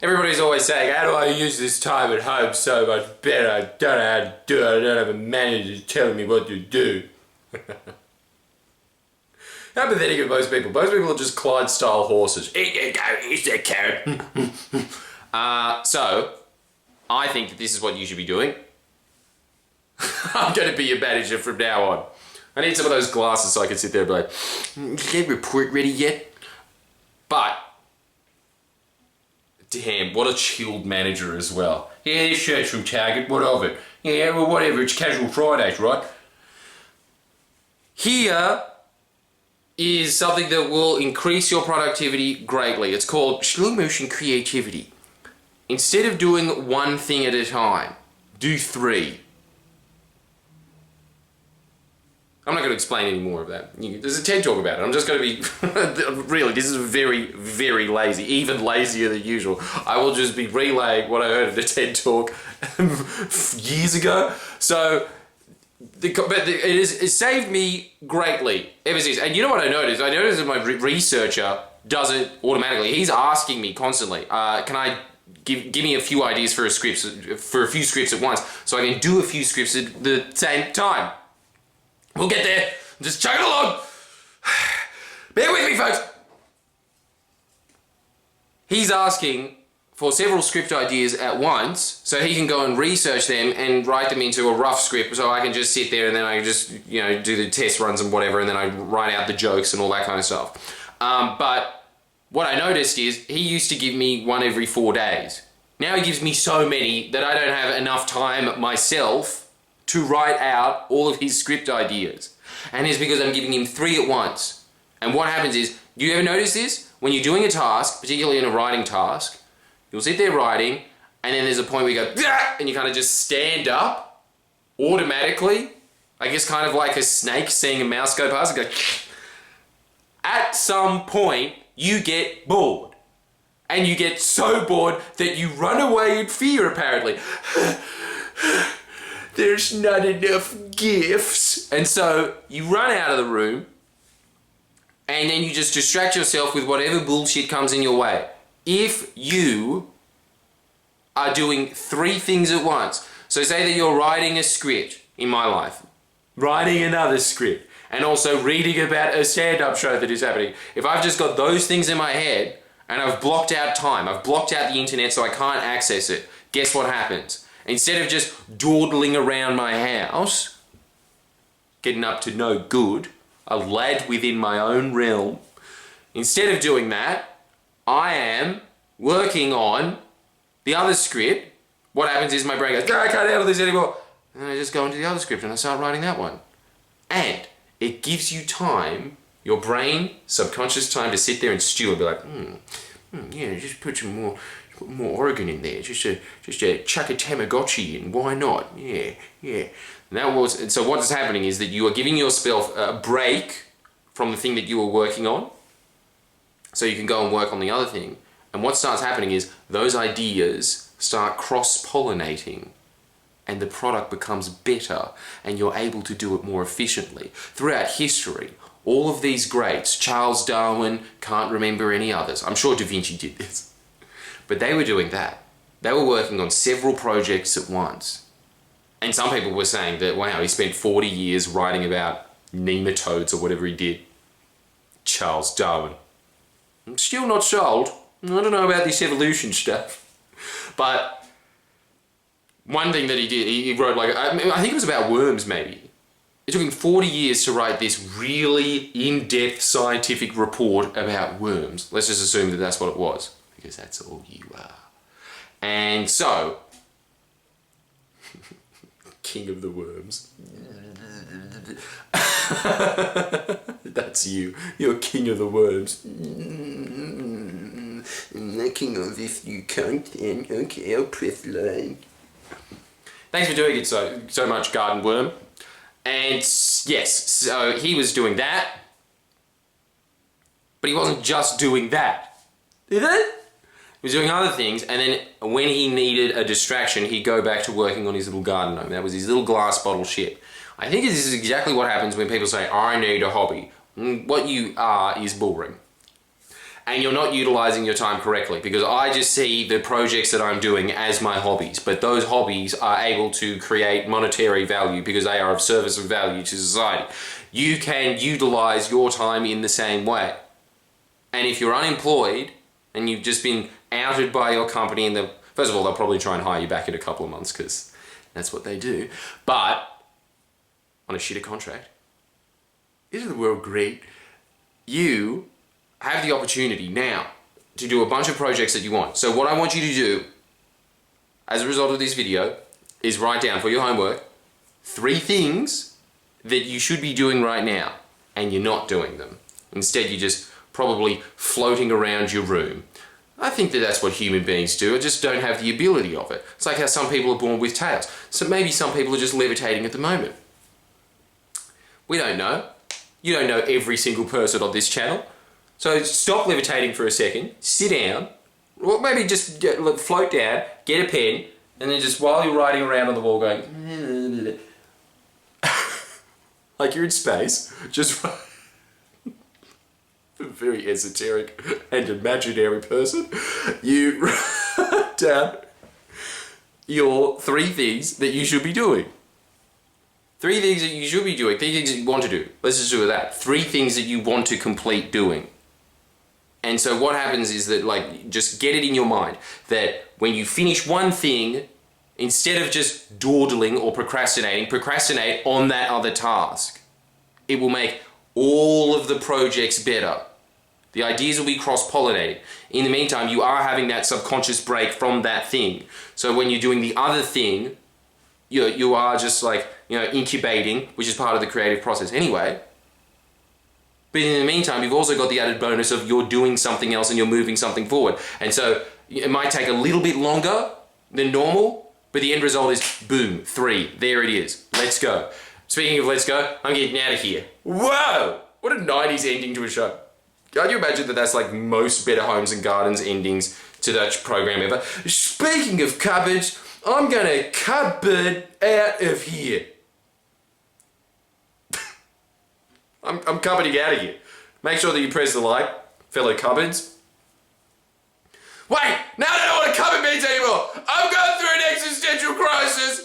Everybody's always saying, how do I use this time at home so much better? I don't know how to do it. I don't have a manager telling me what to do. How pathetic are most people? Most people are just Clyde-style horses. Here you go, here's that carrot. So, I think that this is what you should be doing. I'm going to be your manager from now on. I need some of those glasses so I can sit there and be like, is that report ready yet? But, damn, what a chilled manager as well. Yeah, this shirt's from Target, what of it? Yeah, well, whatever, it's casual Fridays, right? Here is something that will increase your productivity greatly. It's called slow motion creativity. Instead of doing one thing at a time, do 3. I'm not going to explain any more of that. There's a TED Talk about it. I'm just going to be... really, this is very, very lazy. Even lazier than usual. I will just be relaying what I heard at a TED Talk years ago. So, it saved me greatly ever since. And you know what I noticed? I noticed that my researcher does it automatically. He's asking me constantly, can I give me a few ideas for a few scripts at once, so I can do a few scripts at the same time. We'll get there. Just chug it along. Bear with me, folks. He's asking for several script ideas at once, so he can go and research them and write them into a rough script, so I can just sit there and then I can just, you know, do the test runs and whatever, and then I write out the jokes and all that kind of stuff. But what I noticed is he used to give me one every 4 days. Now he gives me so many that I don't have enough time myself to write out all of his script ideas. And it's because I'm giving him 3 at once. And what happens is, do you ever notice this? When you're doing a task, particularly in a writing task, you'll sit there writing, and then there's a point where you go, "Gah!" and you kind of just stand up automatically. I guess kind of like a snake seeing a mouse go past and go, at some point, you get bored. And you get so bored that you run away in fear, apparently. There's not enough gifts. And so you run out of the room and then you just distract yourself with whatever bullshit comes in your way. If you are doing 3 things at once, so say that you're writing a script, in my life, writing another script, and also reading about a stand-up show that is happening. If I've just got those things in my head and I've blocked out time, I've blocked out the internet so I can't access it, guess what happens? Instead of just dawdling around my house, getting up to no good, a lad within my own realm, instead of doing that, I am working on the other script. What happens is my brain goes, I can't handle this anymore. And then I just go into the other script and I start writing that one. And it gives you time, your brain, subconscious time to sit there and stew and be like, yeah, just put some more Oregon in there, just chuck a Tamagotchi in, why not? Yeah. And so what is happening is that you are giving yourself a break from the thing that you were working on, so you can go and work on the other thing. And what starts happening is those ideas start cross-pollinating, and the product becomes better, and you're able to do it more efficiently. Throughout history, all of these greats, Charles Darwin, can't remember any others. I'm sure Da Vinci did this. But they were doing that. They were working on several projects at once. And some people were saying that, wow, he spent 40 years writing about nematodes or whatever he did. Charles Darwin. I'm still not sold. I don't know about this evolution stuff. But one thing that he did, he wrote like, I think it was about worms maybe. It took him 40 years to write this really in-depth scientific report about worms. Let's just assume that that's what it was, because that's all you are. And so, king of the worms. That's you. You're king of the worms. The king of if you can't, then okay, I'll press like. Thanks for doing it so much, garden worm. And yes, so he was doing that, but he wasn't just doing that. Did it? He was doing other things, and then when he needed a distraction, he'd go back to working on his little garden gnome. That was his little glass bottle shit. I think this is exactly what happens when people say, I need a hobby. What you are is boring. and you're not utilizing your time correctly, because I just see the projects that I'm doing as my hobbies, but those hobbies are able to create monetary value because they are of service and value to society. You can utilize your time in the same way. And if you're unemployed and you've just been outed by your company, and first of all, they'll probably try and hire you back in a couple of months because that's what they do, but on a shitter contract. Isn't the world great? You have the opportunity now to do a bunch of projects that you want. So what I want you to do as a result of this video is write down for your homework 3 things that you should be doing right now and you're not doing them. Instead, you're just probably floating around your room. I think that that's what human beings do. I just don't have the ability of it. It's like how some people are born with tails. So maybe some people are just levitating at the moment. We don't know. You don't know every single person on this channel. So stop levitating for a second, sit down, or maybe just float down, get a pen, and then just while you're riding around on the wall going, like you're in space, just a very esoteric and imaginary person, you write down your 3 things that you should be doing. 3 things that you should be doing, 3 things that you want to do. Let's just do with that. 3 things that you want to complete doing. And so what happens is that, like, just get it in your mind that when you finish one thing, instead of just dawdling or procrastinating, procrastinate on that other task. It will make all of the projects better. The ideas will be cross-pollinated. In the meantime, you are having that subconscious break from that thing. So when you're doing the other thing, you are just like, incubating, which is part of the creative process anyway. But in the meantime, you've also got the added bonus of you're doing something else and you're moving something forward. And so it might take a little bit longer than normal, but the end result is boom, 3. There it is. Let's go. Speaking of let's go, I'm getting out of here. Whoa! What a 90s ending to a show. Can't you imagine that that's like most Better Homes and Gardens endings to that program ever? Speaking of cupboards, I'm gonna cupboard out of here. I'm cupboarding out of here. Make sure that you press the like, fellow cupboards. Wait, now I don't know what a cupboard means anymore. I'm going through an existential crisis.